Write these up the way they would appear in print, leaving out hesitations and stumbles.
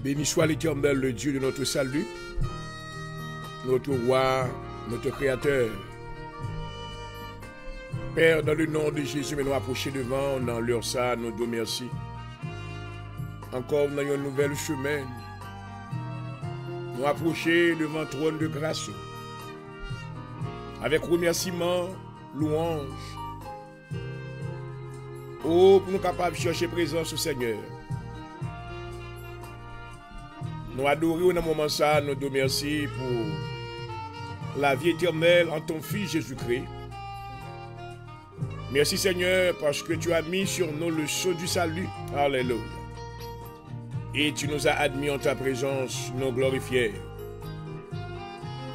Béni soit l'Éternel, le Dieu de notre salut, notre roi, notre créateur. Père, dans le nom de Jésus, nous approcher devant, dans l'heure ça, nous te merci. Encore dans une nouvelle semaine, nous approcher devant le trône de grâce, avec remerciement, louange, pour nous capables de chercher présence au Seigneur. Nous adorons dans ce moment ça, nous te remercions pour la vie éternelle en ton Fils Jésus-Christ. Merci Seigneur parce que tu as mis sur nous le sceau du salut. Alléluia. Et tu nous as admis en ta présence, nous glorifiés.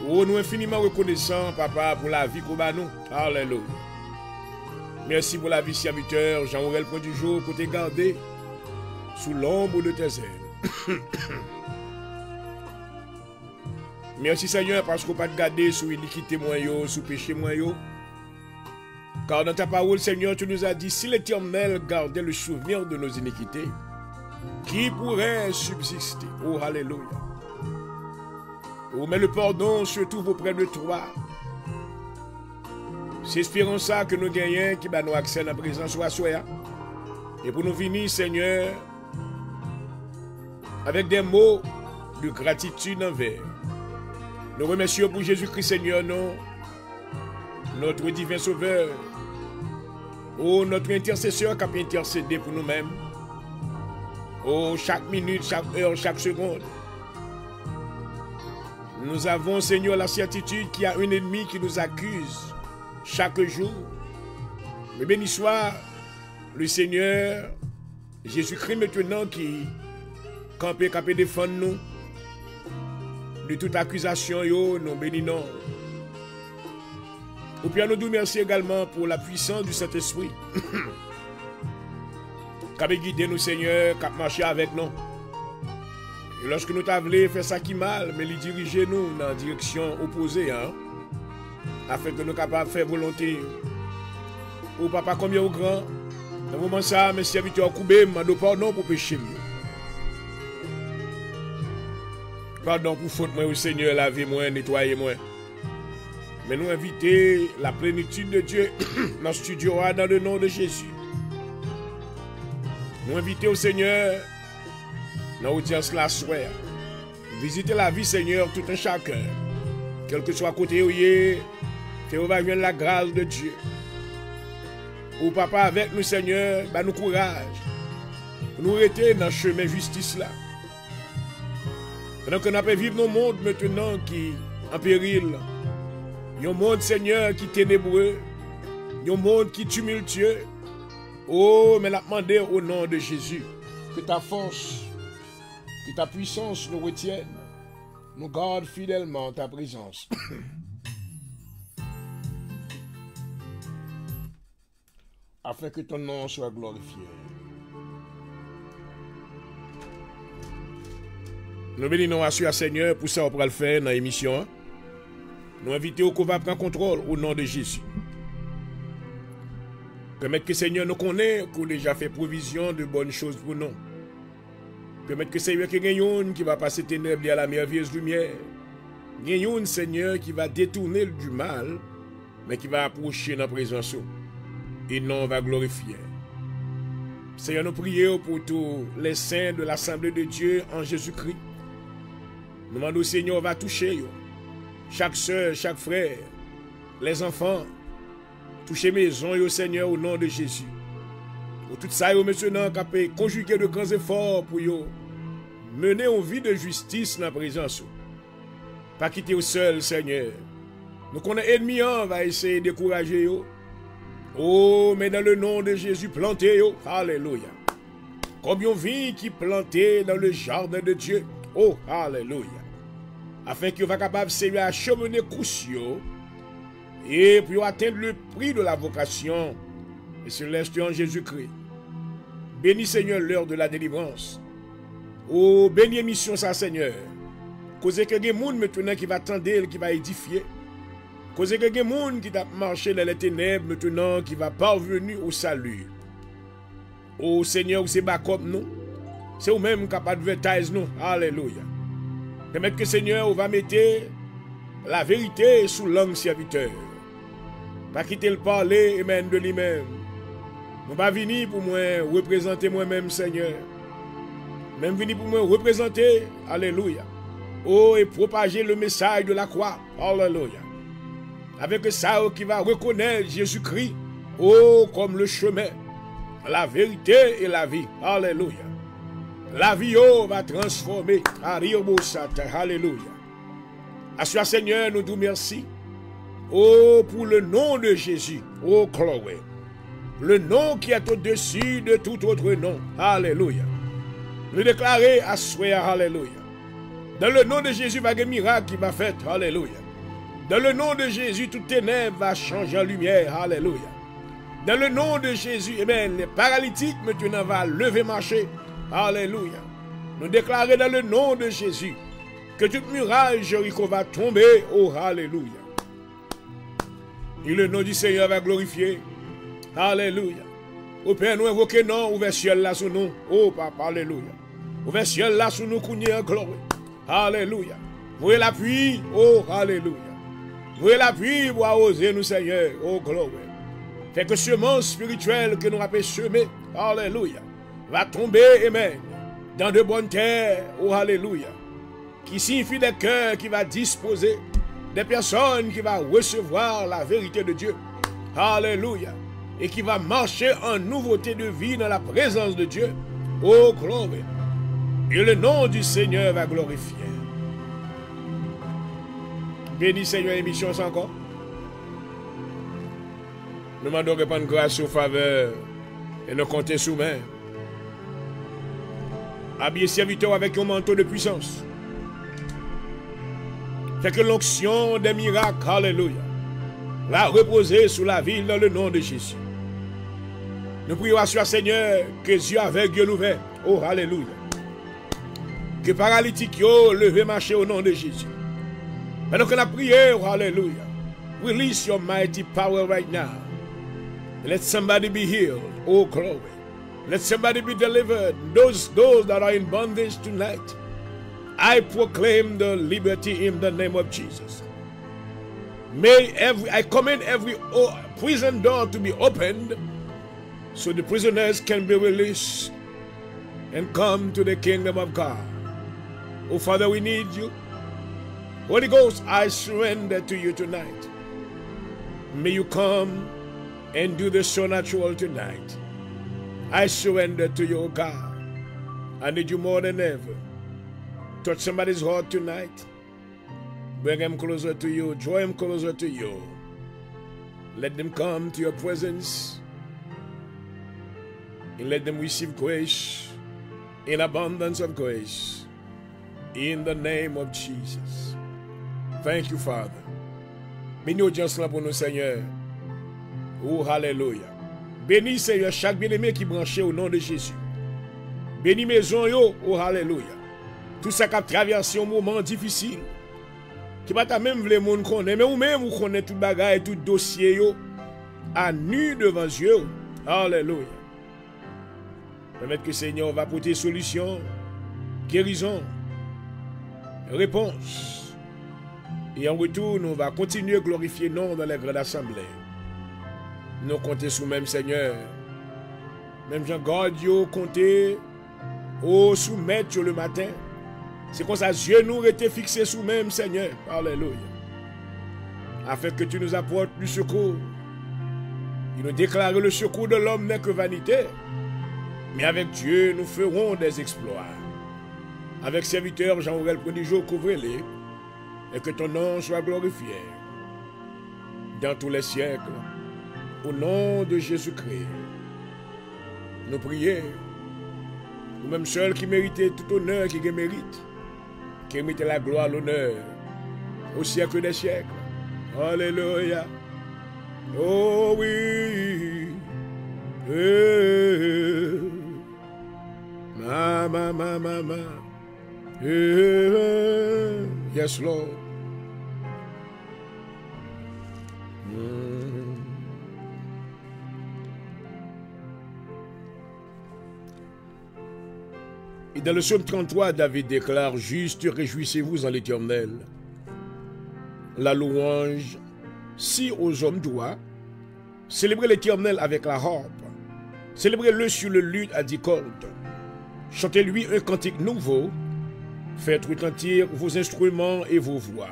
Oh, nous infiniment reconnaissants, Papa, pour la vie qu'on a nous. Alléluia. Merci pour la vie serviteur, Jean-Aurel Point du jour, pour te garder sous l'ombre de tes ailes. Merci Seigneur parce qu'on pas te garder sous iniquité moyen, sous péché moyen. Car dans ta parole, Seigneur, tu nous as dit, si l'Éternel gardait le souvenir de nos iniquités, qui pourrait subsister? Oh, alléluia. Oh, mais le pardon se trouve auprès de toi. C'est espérant ça que nous gagnons, qui va nous accès à la présence de soi. Et pour nous venir, Seigneur, avec des mots de gratitude envers. Nous remercions pour Jésus-Christ, Seigneur, non, notre divin Sauveur. Oh, notre intercesseur qui a intercédé pour nous-mêmes. Oh, chaque minute, chaque heure, chaque seconde. Nous avons, Seigneur, la certitude qu'il y a un ennemi qui nous accuse chaque jour. Mais béni soit le Seigneur, Jésus-Christ maintenant qui campé défendre nous de toute accusation, nous bénissons. Ou bien nous nous remercions également pour la puissance du Saint-Esprit qui a guidé nous, Seigneur, qui a marché avec nous. Et lorsque nous t'avons fait ça qui mal, mais il dirigeait nous dans la direction opposée, afin que nous soyons capables de faire volonté. Ou papa, combien au grand, dans le moment ça, mes serviteurs coupés, m'ont pardon pour péché. Pardon pour faute, moi, au Seigneur, lavez-moi, nettoyez-moi. Mais nous inviter la plénitude de Dieu dans le studio dans le nom de Jésus. Nous inviter au Seigneur dans l'audience la soirée. Visiter la vie, Seigneur, tout un chacun. Quel que soit côté où il est, que va venir la grâce de Dieu. Ou papa avec nous, Seigneur, bah nous courage. Nous rester dans le chemin de justice là. Pendant que nous avons vivre dans monde maintenant qui en péril. Un monde, Seigneur, qui est ténébreux. Un monde qui est tumultueux. Oh, mais la demander au nom de Jésus que ta force, que ta puissance nous retienne. Nous garde fidèlement ta présence. Afin que ton nom soit glorifié. Nous bénissons à Seigneur pour ça on pourra le faire dans l'émission. Nous invitons qu'on va prendre contrôle au nom de Jésus. Permettre que Seigneur nous connaisse, qu'on a déjà fait provision de bonnes choses pour nous. Permettre que Seigneur qu'il y ait qui va passer ténèbres à la merveilleuse lumière. Il y a Seigneur qui va détourner du mal, mais qui va approcher dans la présence. Et nous on va glorifier. Seigneur, nous prions pour tous les saints de l'Assemblée de Dieu en Jésus-Christ. Nous demandons au Seigneur va toucher chaque soeur, chaque frère, les enfants, toucher maison au Seigneur au nom de Jésus. Pour tout ça, maintenant, qui conjuguer de grands efforts pour mener une vie de justice dans la présence. Pas quitter au seul, Seigneur. Nous connaissons l'ennemi, va essayer de décourager. Oh, mais dans le nom de Jésus, plantez. Alléluia. Combien de vie qui plantée dans le jardin de Dieu. Oh, alléluia. Afin qu'il va capable de acheminer coussio et pour atteindre le prix de la vocation et céleste en Jésus-Christ. Bénis Seigneur l'heure de la délivrance. Oh, bénis mission ça Seigneur. Cause que des gens maintenant qui va tendre, qui va édifier. Cause que des gens qui va marcher dans les ténèbres maintenant qui va parvenir au salut. Oh Seigneur, c'est bas comme nous. c'est vous-même qui advertise nous. Alléluia. Permettre que Seigneur, on va mettre la vérité sous langue serviteur. Pas quitter le parler et même de lui-même. Nous pas venir pour moi représenter moi-même, Seigneur. Même venir pour moi représenter, alléluia. Oh, et propager le message de la croix, alléluia. Avec ça qui va reconnaître Jésus-Christ, oh, comme le chemin, la vérité et la vie, alléluia. La vie, oh, va transformer, alléluia. À ce Seigneur, nous disons merci. Oh, pour le nom de Jésus. Oh, Chloé. Le nom qui est au-dessus de tout autre nom. Alléluia. Nous déclarer à soi, alléluia. Dans le nom de Jésus, il va y avoir un miracle qui va faire. Alléluia. Dans le nom de Jésus, toute ténèbre va changer en lumière. Alléluia. Dans le nom de Jésus, eh bien, les paralytiques maintenant vont lever marcher. Alléluia. Nous déclarer dans le nom de Jésus que toute muraille Jéricho va tomber. Oh, alléluia. Et le nom du Seigneur va glorifier. Alléluia. Au Père, nous invoquons non, ouvert ciel là sous nous. Oh, Papa, alléluia. Ouvert ciel là sous nous, qu'on y en gloire. Alléluia. Voyez l'appui. Oh, alléluia. Voyez l'appui pour oser nous, Seigneur. Oh, gloire. Fait que semence spirituelle que nous avons semé, alléluia, va tomber, amen, dans de bonnes terres. Oh, alléluia. Qui signifie des cœurs qui va disposer, des personnes qui vont recevoir la vérité de Dieu. Alléluia. Et qui va marcher en nouveauté de vie dans la présence de Dieu. Oh, gloire. Et le nom du Seigneur va glorifier. Béni Seigneur, émission sans encore. Nous demandons de prendre grâce aux faveurs et nous compter sous main. Habiller serviteur avec un manteau de puissance. Fait que l'onction des miracles, alléluia, va reposer sous la ville dans le nom de Jésus. Nous prions à ce Seigneur que Dieu aveugles l'ouvert. Oh, alléluia. Que paralytique yo levé marcher au nom de Jésus. Pendant que la prière, alléluia. Release your mighty power right now. Let somebody be healed. Oh, glory. Let somebody be delivered. Those that are in bondage tonight. I proclaim the liberty in the name of Jesus. I command every prison door to be opened so the prisoners can be released and come to the kingdom of God. Oh, Father, we need you. Holy Ghost, I surrender to you tonight. May you come and do the supernatural tonight. I surrender to you, oh God. I need you more than ever. Touch somebody's heart tonight. Bring them closer to you. Draw them closer to you. Let them come to your presence. And let them receive grace in abundance of grace. In the name of Jesus. Thank you, Father. Bénis audience là pour nous, Seigneur. Oh, hallelujah. Bénis, Seigneur, chaque bien-aimé qui branché au nom de Jésus. Bénis maison, yo. Oh, hallelujah. Tout ça qui a traversé un moment difficile. Qui va ta même le monde connaître, mais ou même vous connaissez tout bagage, tout dossier, yo. À nu devant Dieu. Hallelujah. Permettre que le Seigneur va apporter solution, guérison, réponse. Et en retour, nous va continuer à glorifier non dans les grandes assemblées. Nous comptons sur même Seigneur. Même Jean-God, comptez au soumettre le matin. C'est comme ça, Dieu nous était fixé sous même Seigneur. Alléluia. Afin que tu nous apportes du secours. Il nous déclare le secours de l'homme n'est que vanité. Mais avec Dieu, nous ferons des exploits. Avec serviteur Jean-Aurel Prodigeau, couvrez-les. Et que ton nom soit glorifié. Dans tous les siècles. Au nom de Jésus-Christ. Nous prions. Nous-mêmes seuls qui méritons tout honneur qui mérite. Qui mérite la gloire, l'honneur. Au siècle des siècles. Alléluia. Oh oui. Ma. Yes, Lord. Et dans le psaume 33, David déclare: Juste, réjouissez-vous en l'Éternel. La louange, si aux hommes doit, célébrez l'Éternel avec la harpe, célébrez-le sur le luth à 10 cordes, chantez-lui un cantique nouveau, faites retentir vos instruments et vos voix.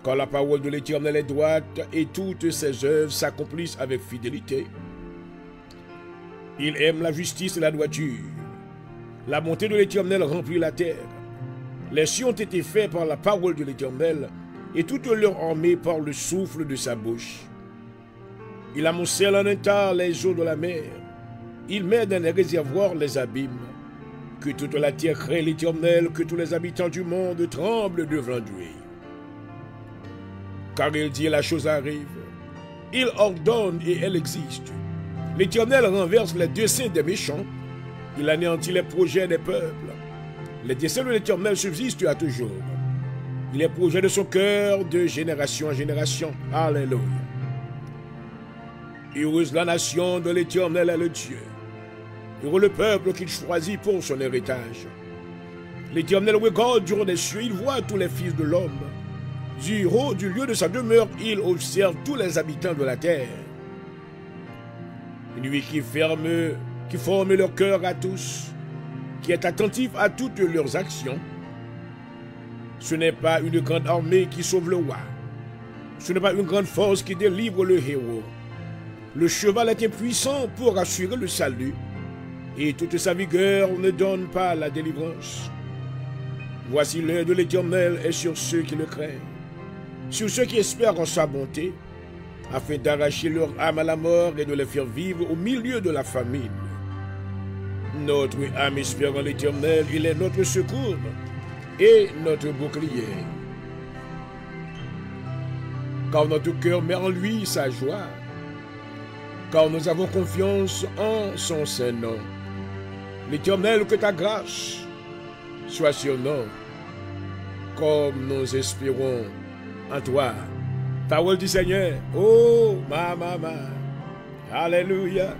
Car la parole de l'Éternel est droite et toutes ses œuvres s'accomplissent avec fidélité. Il aime la justice et la droiture. La bonté de l'Éternel remplit la terre. Les cieux ont été faits par la parole de l'Éternel, et toute leur armée par le souffle de sa bouche. Il amoncelle en un tas les eaux de la mer. Il met dans les réservoirs les abîmes. Que toute la terre craint l'Éternel, que tous les habitants du monde tremblent devant lui. Car il dit, la chose arrive. Il ordonne et elle existe. L'Éternel renverse les desseins des méchants. Il anéantit les projets des peuples. Les desseins de l'Éternel subsistent à toujours. Il est projet de son cœur de génération en génération. Alléluia. Heureuse la nation de l'Éternel est le Dieu. Heureux le peuple qu'il choisit pour son héritage. L'Éternel regarde du haut des cieux, il voit tous les fils de l'homme. Du haut du lieu de sa demeure, il observe tous les habitants de la terre. Lui qui forme leur cœur à tous, qui est attentif à toutes leurs actions. Ce n'est pas une grande armée qui sauve le roi. Ce n'est pas une grande force qui délivre le héros. Le cheval est impuissant pour assurer le salut, et toute sa vigueur ne donne pas la délivrance. Voici l'œil de l'Éternel est sur ceux qui le craignent, sur ceux qui espèrent en sa bonté, afin d'arracher leur âme à la mort et de les faire vivre au milieu de la famine. Notre âme espère en l'Éternel, il est notre secours et notre bouclier. Car notre cœur met en lui sa joie, car nous avons confiance en son saint nom. L'Éternel, que ta grâce soit sur nous, comme nous espérons en toi. Parole du Seigneur. Oh, ma. Alléluia.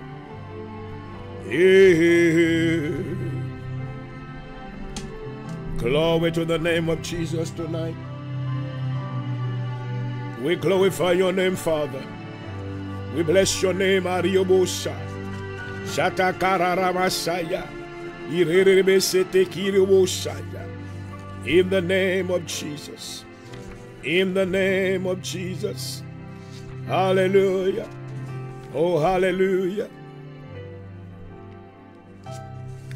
Glory to the name of Jesus tonight. We glorify your name, Father. We bless your name, Ariobosa. Shatakararamasaya. Irerebesete-kirobosaya. In the name of Jesus. In the name of Jesus. Hallelujah. Oh, hallelujah.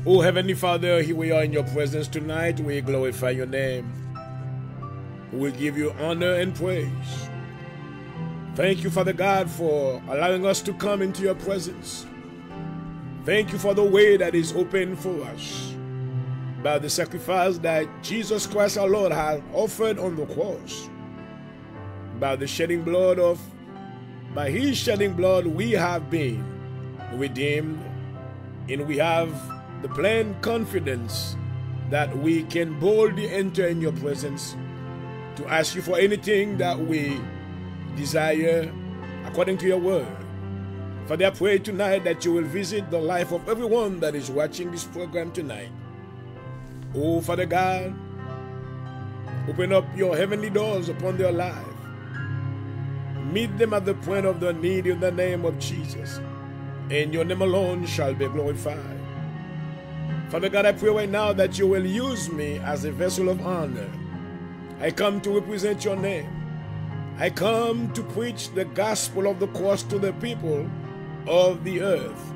Oh, Heavenly Father, here we are in your presence tonight. We glorify your name. We give you honor and praise. Thank you, Father God, for allowing us to come into your presence. Thank you for the way that is open for us by the sacrifice that Jesus Christ our Lord has offered on the cross. By his shedding blood, we have been redeemed, and we have the plain confidence that we can boldly enter in your presence to ask you for anything that we desire according to your word. Father, I pray tonight that you will visit the life of everyone that is watching this program tonight. Oh, Father God, open up your heavenly doors upon their life. Meet them at the point of their need in the name of Jesus, and your name alone shall be glorified. Father God, I pray right now that you will use me as a vessel of honor. I come to represent your name. I come to preach the gospel of the cross to the people of the earth.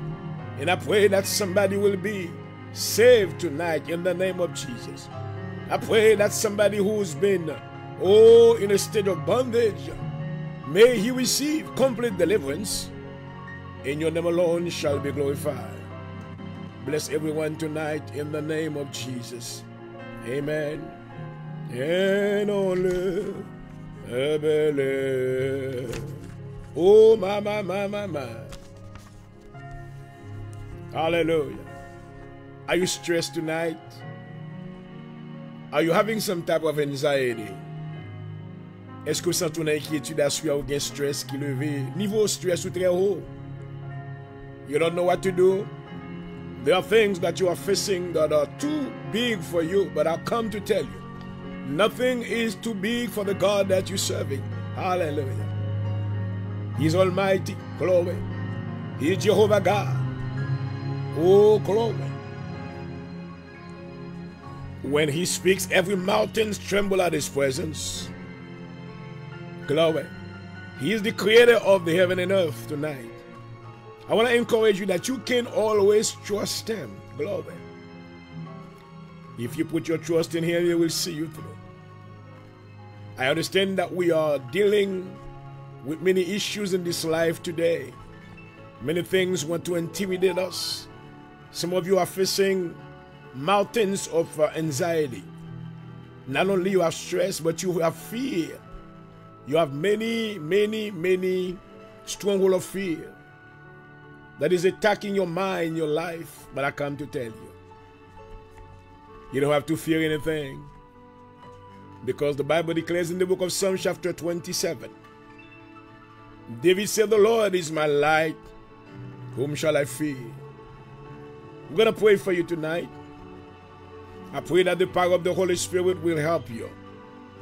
And I pray that somebody will be saved tonight in the name of Jesus. I pray that somebody who's been, in a state of bondage, may he receive complete deliverance, and your name alone shall be glorified. Bless everyone tonight in the name of Jesus. Amen. And only oh, my. Hallelujah. Are you stressed tonight? Are you having some type of anxiety? Est-ce que sans ton inquiétude à soi ou bien stress qui levé, niveau stress ou très haut? You don't know what to do? There are things that you are facing that are too big for you, but I'll come to tell you, nothing is too big for the God that you're serving. Hallelujah. He's almighty. Glory. He is Jehovah God. Oh, glory. When he speaks, every mountain trembles at his presence. Glory. He is the creator of the heaven and earth tonight. I want to encourage you that you can always trust him. Glory. If you put your trust in him, he will see you through. I understand that we are dealing with many issues in this life today. Many things want to intimidate us. Some of you are facing mountains of anxiety. Not only you have stress, but you have fear. You have many strongholds of fear that is attacking your mind, your life. But I come to tell you, you don't have to fear anything, because the Bible declares in the book of Psalms chapter 27, David said, the Lord is my light, whom shall I fear? I'm going to pray for you tonight. I pray that the power of the Holy Spirit will help you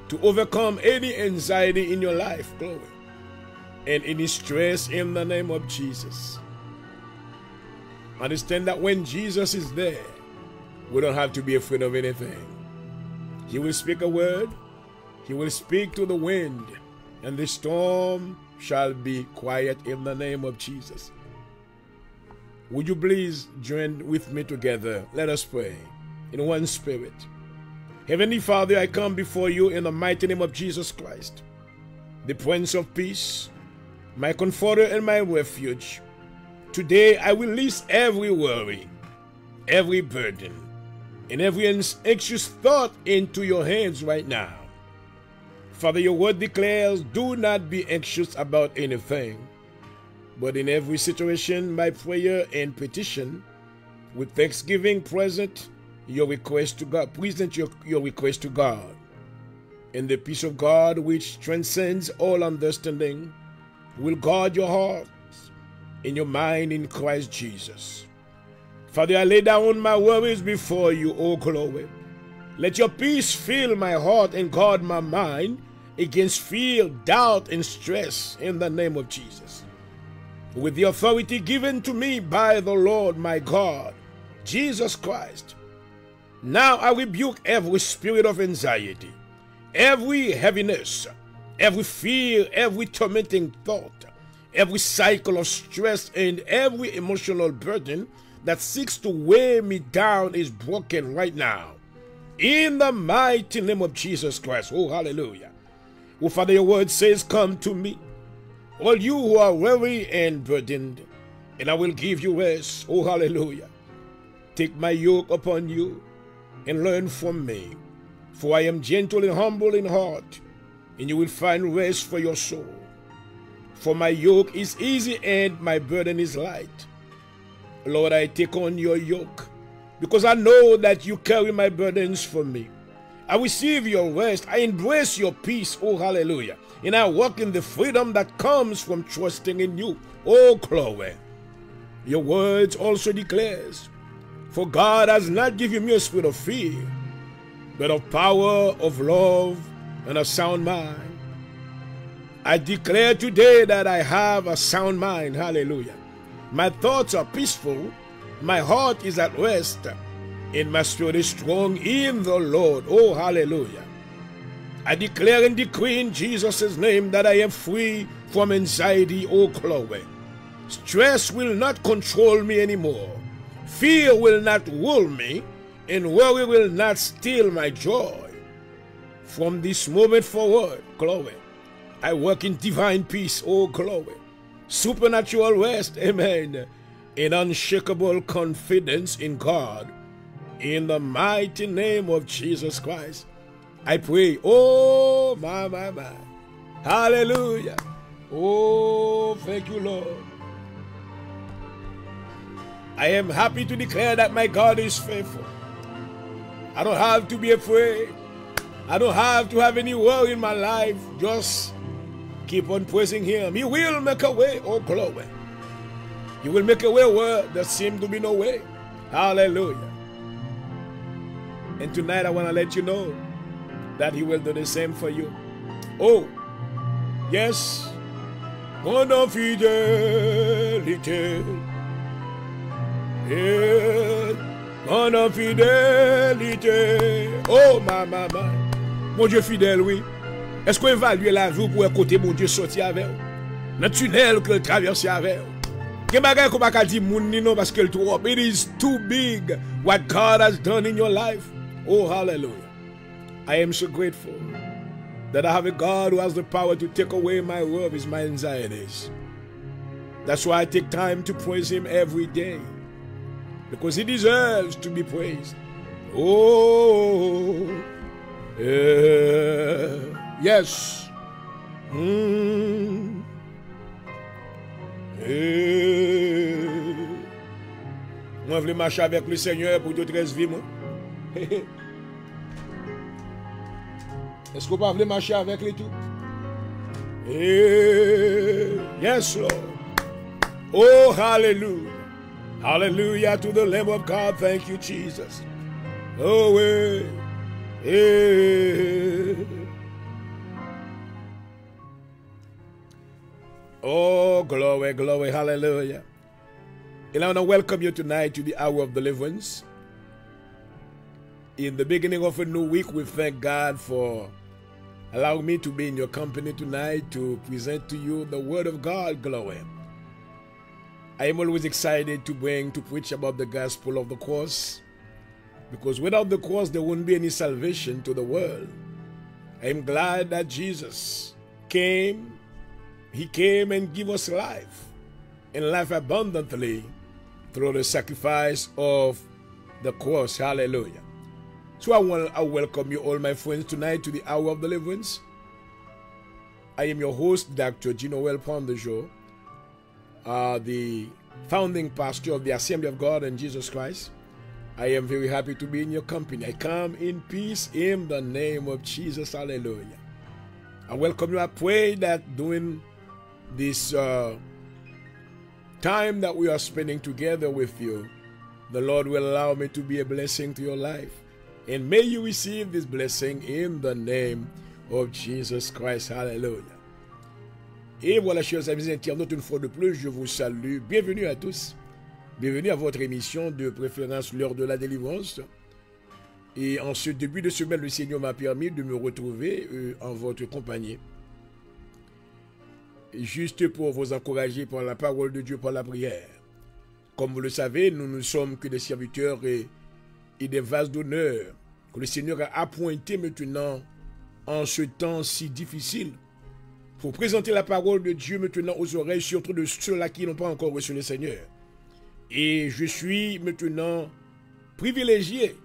to overcome any anxiety in your life, glory, and any stress in the name of Jesus. Understand that when Jesus is there, we don't have to be afraid of anything. He will speak a word, he will speak to the wind, and the storm shall be quiet in the name of Jesus. Would you please join with me together? Let us pray in one spirit. Heavenly Father, I come before you in the mighty name of Jesus Christ, the Prince of Peace, my comforter and my refuge. Today I release every worry, every burden, and every anxious thought into your hands right now. Father, your word declares, do not be anxious about anything, but in every situation, by prayer and petition, with thanksgiving, present your request to God. Present your request to God. And the peace of God, which transcends all understanding, will guard your hearts and your mind in Christ Jesus. Father, I lay down my worries before you, O glory. Let your peace fill my heart and guard my mind against fear, doubt, and stress in the name of Jesus. With the authority given to me by the Lord my God, Jesus Christ, now I rebuke every spirit of anxiety, every heaviness, every fear, every tormenting thought, every cycle of stress, and every emotional burden that seeks to weigh me down is broken right now. In the mighty name of Jesus Christ. Oh, hallelujah. Oh, Father, your word says, come to me, all you who are weary and burdened, and I will give you rest. Oh, hallelujah. Take my yoke upon you and learn from me, for I am gentle and humble in heart, and you will find rest for your soul. For my yoke is easy and my burden is light. Lord, I take on your yoke, because I know that you carry my burdens for me. I receive your rest. I embrace your peace. Oh, hallelujah. And I walk in the freedom that comes from trusting in you. Oh, glory. Your words also declares, for God has not given me a spirit of fear, but of power, of love, and a sound mind. I declare today that I have a sound mind. Hallelujah. My thoughts are peaceful, my heart is at rest, and my spirit is strong in the Lord. Oh, hallelujah. I declare and decree in Jesus' name that I am free from anxiety. Oh, glory. Stress will not control me anymore. Fear will not rule me, and worry will not steal my joy. From this moment forward, glory, I work in divine peace. Oh, glory. Supernatural rest, amen, and unshakable confidence in God. In the mighty name of Jesus Christ, I pray. Oh, my. Hallelujah. Oh, thank you, Lord. I am happy to declare that my God is faithful. I don't have to be afraid. I don't have to have any worry in my life. Just keep on praising him. He will make a way. Oh, glory. He will make a way where there seems to be no way. Hallelujah. And tonight I want to let you know that he will do the same for you. Oh, yes. Mon infidélité. Mon infidélité. Oh, ma maman. Mon Dieu fidèle, oui. Est-ce qu'on évalue la vie pour écouter mon Dieu sortir avec vous? Dans le tunnel que le traverse avec vous. It is too big what God has done in your life. Oh, hallelujah. I am so grateful that I have a God who has the power to take away my worries, my anxieties. That's why I take time to praise him every day, because he deserves to be praised. Oh, yes. Moi, je veux marcher avec le Seigneur pour toute reste vie, moi. Est-ce qu'on peut marcher avec lui tout? Yes, Lord. Oh, hallelujah. Hallelujah to the Lamb of God. Thank you, Jesus. Oh, oh, glory, glory, hallelujah. And I want to welcome you tonight to the hour of deliverance. In the beginning of a new week, we thank God for allowing me to be in your company tonight to present to you the word of God, glory. I am always excited to preach about the gospel of the cross, because without the cross, there wouldn't be any salvation to the world. I am glad that Jesus came. He came and gave us life, and life abundantly, through the sacrifice of the cross. Hallelujah. So I welcome you all, my friends, tonight to the hour of deliverance. I am your host, Dr. Ginoel Pondejo, the founding pastor of the Assembly of God and Jesus Christ. I am very happy to be in your company. I come in peace in the name of Jesus. Hallelujah. I welcome you. I pray that during this time that we are spending together with you, the Lord will allow me to be a blessing to your life. And may you receive this blessing in the name of Jesus Christ. Hallelujah. Et voilà, chers amis internautes, une fois de plus, je vous salue. Bienvenue à tous. Bienvenue à votre émission de préférence, l'heure de la délivrance. Et en ce début de semaine, le Seigneur m'a permis de me retrouver en votre compagnie. Juste pour vous encourager par la parole de Dieu, par la prière. Comme vous le savez, nous ne sommes que des serviteurs et des vases d'honneur que le Seigneur a appointés maintenant en ce temps si difficile pour présenter la parole de Dieu maintenant aux oreilles, surtout de ceux-là qui n'ont pas encore reçu le Seigneur. Et je suis maintenant privilégié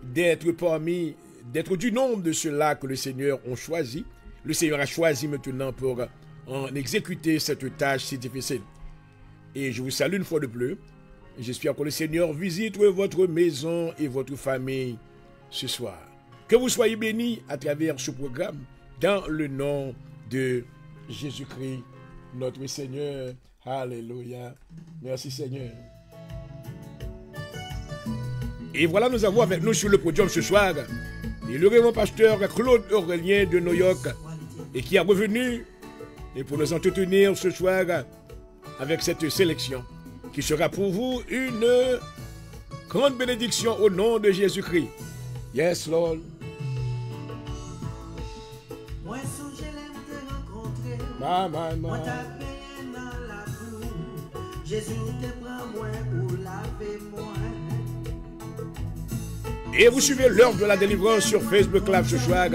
d'être du nombre de ceux-là que le Seigneur a choisi. Le Seigneur a choisi maintenant pour en exécuter cette tâche si difficile. Et je vous salue une fois de plus. J'espère que le Seigneur visite votre maison et votre famille ce soir. Que vous soyez bénis à travers ce programme dans le nom de Jésus-Christ, notre Seigneur. Alléluia. Merci Seigneur. Et voilà, nous avons avec nous sur le podium ce soir le révérend pasteur Claude Aurélien de New York, et qui est revenu et pour nous entretenir ce soir avec cette sélection qui sera pour vous une grande bénédiction au nom de Jésus-Christ. Yes, Lord. Moi, je l'aime te rencontrer. Maman. Moi, t'as payé dans la boue. Jésus te prend moi pour laver moi. Et vous suivez l'heure de la délivrance sur Facebook Live ce soir.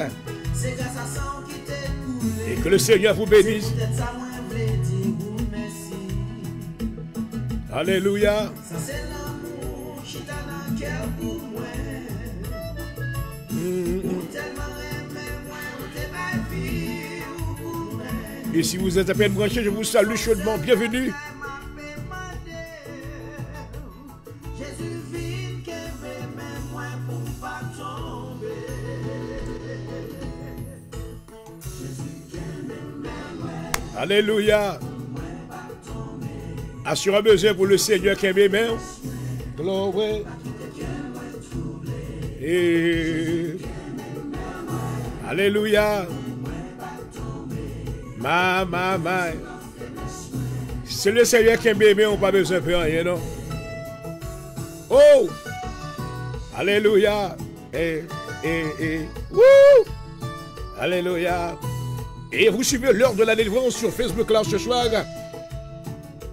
C'est grâce à ça qui t'est coulé. Et que le Seigneur vous bénisse. Alléluia. Ça c'est l'amour, je t'en ai cœur pour moi. Ou tellement aimé moi, ou t'es ma vie, ou pour moi. Et si vous êtes à peine branché, je vous salue chaudement. Bienvenue. Jésus vit que même moi pour pas tomber. Jésus qui m'aime moi. Alléluia. Assurez besoin pour le Seigneur qui est même. Glory. Alléluia. Ma. C'est le Seigneur qui aime, mais on n'a pas besoin de faire rien, non? Oh! Alléluia. Wouh! Alléluia. Et vous suivez l'heure de la délivrance sur Facebook là ce soir.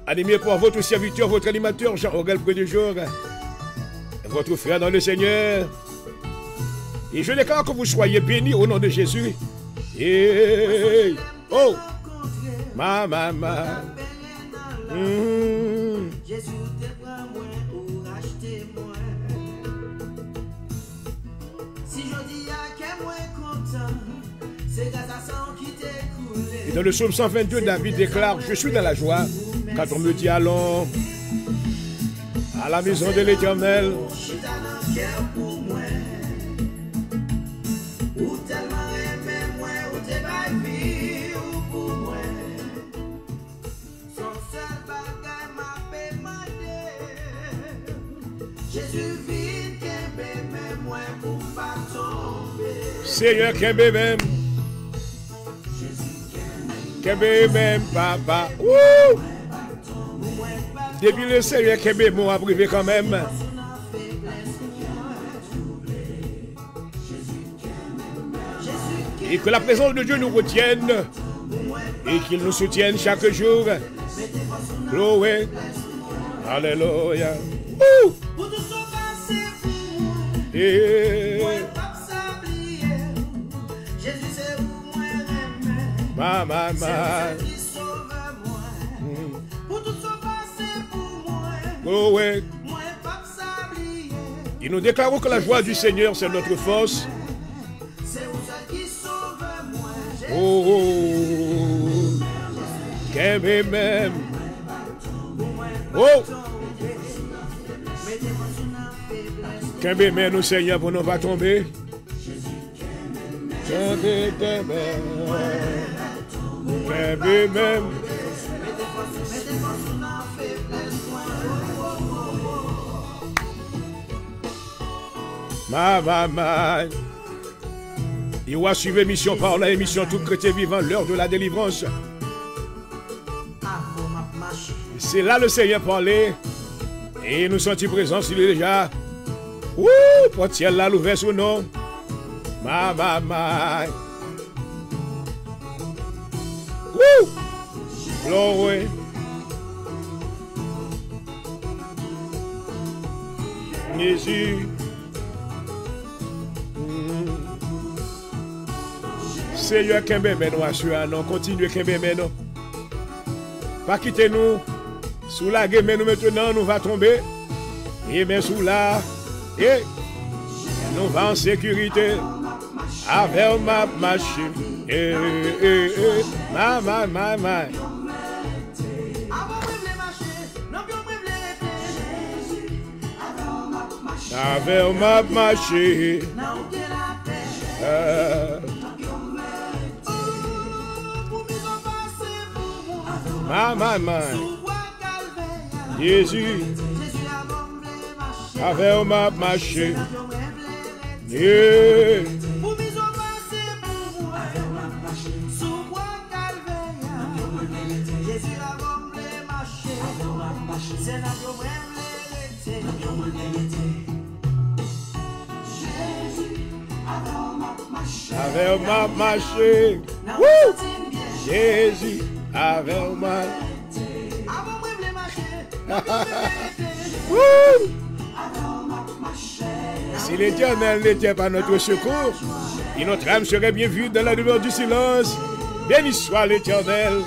Animé par votre serviteur, votre animateur, Jean-Auguste Prédéjour, votre frère dans le Seigneur. Et je déclare que vous soyez bénis au nom de Jésus. Et oh, ma. Jésus te prend moi pour acheter moi. Si je dis à qu'est moi content, c'est grâce à ça qui t'est coulé. Et dans le psaume 122, David déclare: je suis dans la joie quand on me dit allons à la maison de l'Éternel. Seigneur, qu'aimé même. Qu'aimé même, papa. Wouh! Depuis le Seigneur, qu'aimé mon a privé quand même. Et que la présence de Dieu nous retienne. Et qu'il nous soutienne chaque jour. Gloire. Alléluia. Wouh! Et ma. Oh ouais. Et nous déclarons que la joie du Seigneur, c'est notre force. Oh, qu'aimé même. Oh, qu'aimé même nous, Seigneur, pour nous pas tomber. Qu'aimé même. Ma. Il va suivre émission par la émission Tout chrétien vivant, l'heure de la délivrance. C'est là le Seigneur parlait. Et nous sommes présents, il est déjà. Ouh, portière là, l'ouvert sous nom. Ma. Ouh, glory. Jésus. Seigneur, qu'aimé nous assure, non, continuez qu'aimé nous. Pas quitter nous. Sous la guerre, nous maintenant, nous va tomber. Et mais sous la, et nous va en sécurité. Avec ma machine. Ma. Avec ma machine. Ma. Jésus. Avec ma machine. Yeah. Avec ma machine. Wouh! Jésus, avec ma. Si l'Éternel n'était pas notre secours, et notre âme serait bien vue dans la demeure du silence. Béni soit l'Éternel.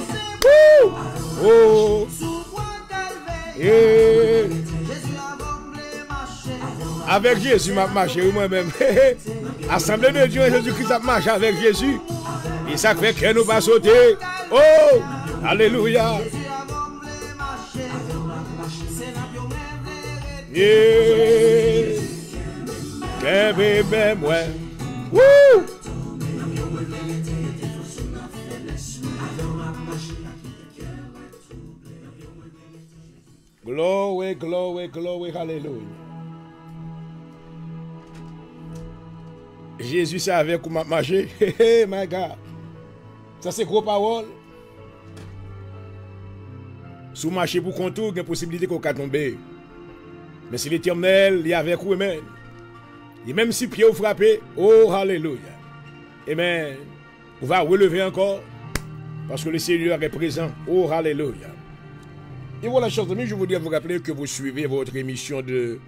Oh! Yeah. Avec Jésus, m'a marché moi-même. Assemblée de Dieu et Jésus-Christ a marché avec Jésus. Et ça fait que nous pas sauter. Oh! Alléluia! Yeah. Que bébé moi. Wouh! Glory, hallelujah. Jésus savait comment marcher. Hey, my God. Ça, c'est gros parole. Sous marcher pour contour, il y a une possibilité qu'on va tomber. Mais si l'Éternel est avec vous, amen. Et même si pied vous frappez, oh, alléluia. Amen. On va relever encore. Parce que le Seigneur est présent. Oh, alléluia. Et voilà, chers amis, je voudrais vous rappeler que vous suivez votre émission de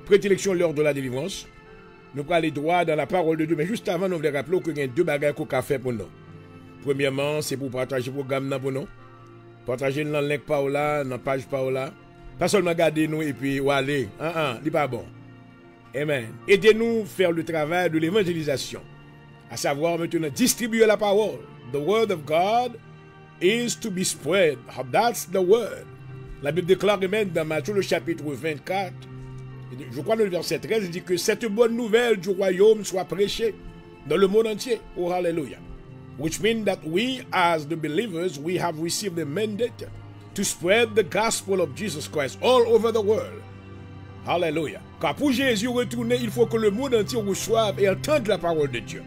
prédilection lors de la délivrance. Nous allons aller droit dans la parole de Dieu. Mais juste avant, nous voulons rappeler qu'il y a deux bagages qu'on a fait pour nous. Premièrement, c'est pour partager le programme pour nous. Partager dans le link Paola, dans la page Paola. Pas seulement garder nous et puis aller. C'est pas bon. Amen. Aidez-nous à faire le travail de l'évangélisation. À savoir maintenant distribuer la parole. The word of God is to be spread. That's the word. La Bible déclare même dans Matthieu le chapitre 24. Je crois dans le verset 13, il dit que cette bonne nouvelle du royaume soit prêchée dans le monde entier. Oh, hallelujah. Which means that we, as the believers, we have received the mandate to spread the gospel of Jesus Christ all over the world. Hallelujah. Car pour Jésus retourner, il faut que le monde entier reçoive et entende la parole de Dieu.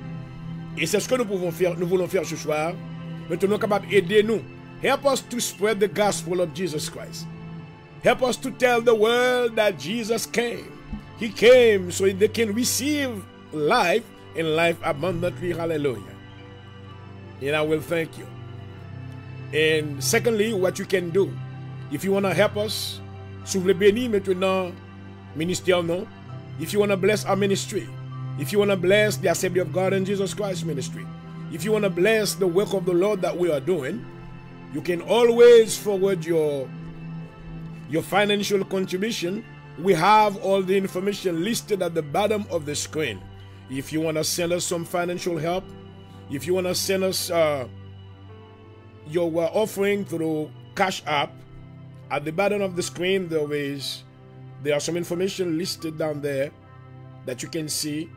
Et c'est ce que nous pouvons faire, nous voulons faire ce soir. Maintenant, capable d'aider nous. Help us to spread the gospel of Jesus Christ. Help us to tell the world that Jesus came. He came so they can receive life and life abundantly. Hallelujah. And I will thank you. And secondly, what you can do, if you want to help us, si vous voulez bénir maintenant ministère non, if you want to bless our ministry, if you want to bless the Assembly of God and Jesus Christ ministry, if you want to bless the work of the Lord that we are doing, you can always forward your financial contribution. We have all the information listed at the bottom of the screen. If you want to send us some financial help, if you want to send us your offering through Cash App, at the bottom of the screen there are some information listed down there that you can see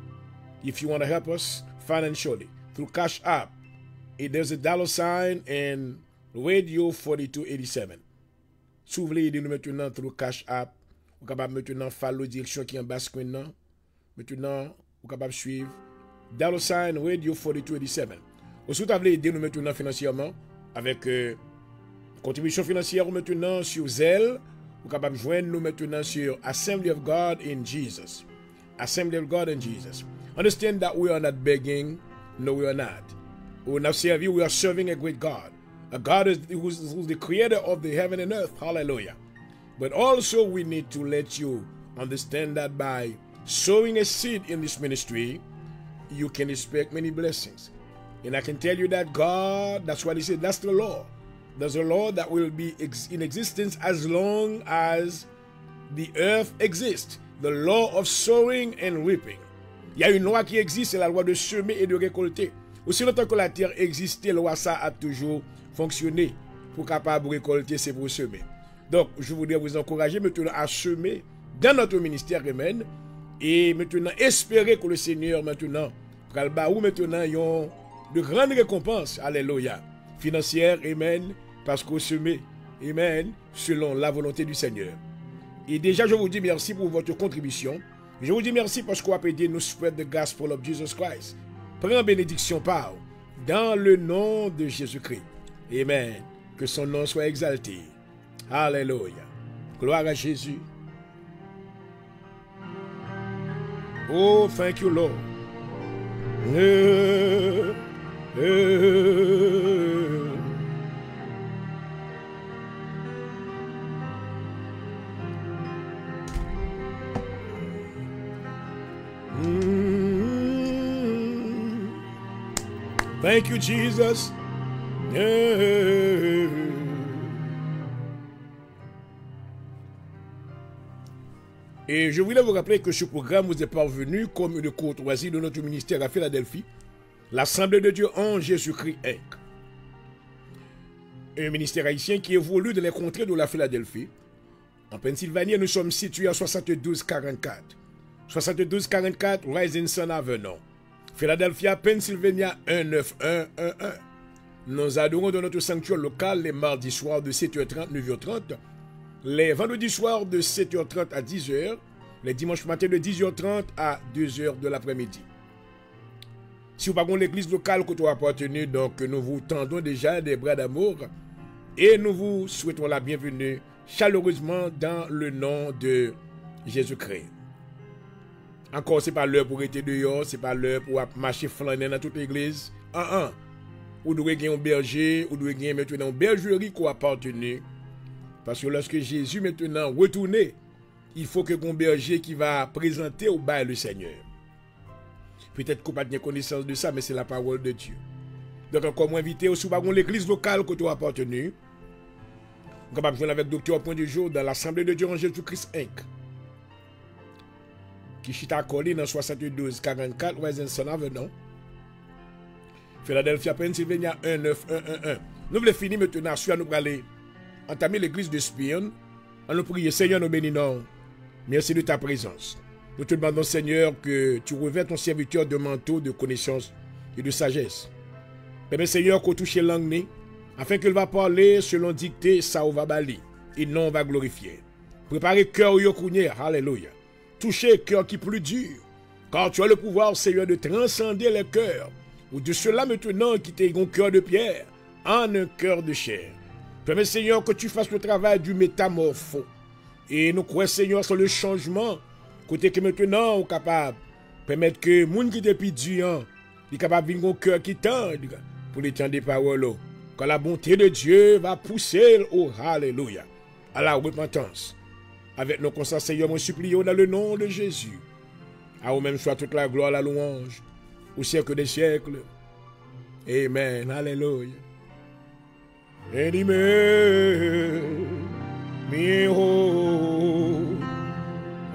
if you want to help us financially through Cash App. There's a $ and Radio 4287. Si vous voulez aider nous maintenant through Cash App, vous êtes capable maintenant follow la direction qui est en bas screen là. Maintenant, vous êtes capable de suivre $ Radio 4287. Aussi, vous voulez aider nous maintenant financièrement avec contribution financière maintenant sur Zelle. Vous êtes capable de joindre nous maintenant sur Assembly of God in Jesus. Assembly of God in Jesus. Understand that we are not begging. No, we are not. We are serving a great God. A God who's the creator of the heaven and earth. Hallelujah. But also we need to let you understand that by sowing a seed in this ministry, you can expect many blessings. And I can tell you that God, that's what he said, that's the law. There's a law that will be in existence as long as the earth exists. The law of sowing and reaping. Il y a une loi qui existe, c'est la loi de semer et de récolter. Aussi longtemps que la terre existe, la loi ça a toujours fonctionné pour capable récolter, c'est pour semer. Donc, je voudrais vous encourager maintenant à semer dans notre ministère, amen, et maintenant espérer que le Seigneur maintenant pral ou maintenant yon de grandes récompenses, alléluia, financières, amen, parce qu'on semet, amen, selon la volonté du Seigneur. Et déjà, je vous dis merci pour votre contribution. Je vous dis merci parce qu'on a aidé nous spread the gospel of Jesus Christ. Prends bénédiction par dans le nom de Jésus-Christ. Amen. Que son nom soit exalté. Alléluia. Gloire à Jésus. Oh, thank you, Lord. Thank you, Jesus. Et je voulais vous rappeler que ce programme vous est parvenu comme une courtoisie de notre ministère à Philadelphie, l'Assemblée de Dieu en Jésus-Christ Inc. Un ministère haïtien qui évolue dans les contrées de la Philadelphie. En Pennsylvanie, nous sommes situés à 7244. 7244 Rising Sun Avenue. Philadelphia, Pennsylvania 19111. Nous adorons dans notre sanctuaire local les mardis soirs de 7h30, 9h30, les vendredis soirs de 7h30 à 10h, les dimanches matins de 10h30 à 2h de l'après-midi. Si vous n'avez pas l'église locale que vous appartenez, donc nous vous tendons déjà des bras d'amour et nous vous souhaitons la bienvenue chaleureusement dans le nom de Jésus-Christ. Encore, ce n'est pas l'heure pour être dehors, ce n'est pas l'heure pour marcher flâner dans toute l'église. Vous devez gagner un berger, vous devez gagner maintenant une bergerie qui appartenez. Parce que lorsque Jésus maintenant retourne, il faut que un berger qui va présenter au bail le Seigneur. Peut-être qu'on n'a pas de connaissance de ça, mais c'est la parole de Dieu. Donc encore moi invité aussi par l'église locale que tu as appartenu. On va jouer avec Docteur Point du Jour dans l'Assemblée de Dieu en Jésus-Christ Inc. Qui chita collé dans 72 44 Western Avenue. Philadelphia, Pennsylvania 19111. Nous voulons finir maintenant sur nous aller entamer l'église de Spion. En nous prier, Seigneur, nous bénissons. Merci de ta présence. Nous te demandons, Seigneur, que tu revêtes ton serviteur de manteau de connaissance et de sagesse. Permets, Seigneur, qu'on touche langue, afin qu'il va parler selon dictée, ça va bali, et non on va glorifier. Préparez cœur yokounye, alléluia. Touchez cœur qui est plus dur, car tu as le pouvoir, Seigneur, de transcender les cœurs, ou de ceux-là maintenant qui t'ont un cœur de pierre, en un cœur de chair. Permets, Seigneur, que tu fasses le travail du métamorpho. Et nous croyons, Seigneur, sur le changement, côté que maintenant on est capable de permettre que les gens qui sont plus durs, ils sont capables de venir au cœur qui tend pour les temps des paroles. Quand la bonté de Dieu va pousser au Alléluia, à la repentance. Avec nos consciences, Seigneur, nous supplions dans le nom de Jésus. À vous-même soit toute la gloire, la louange, au siècle des siècles. Amen. Alléluia. Edime, miho,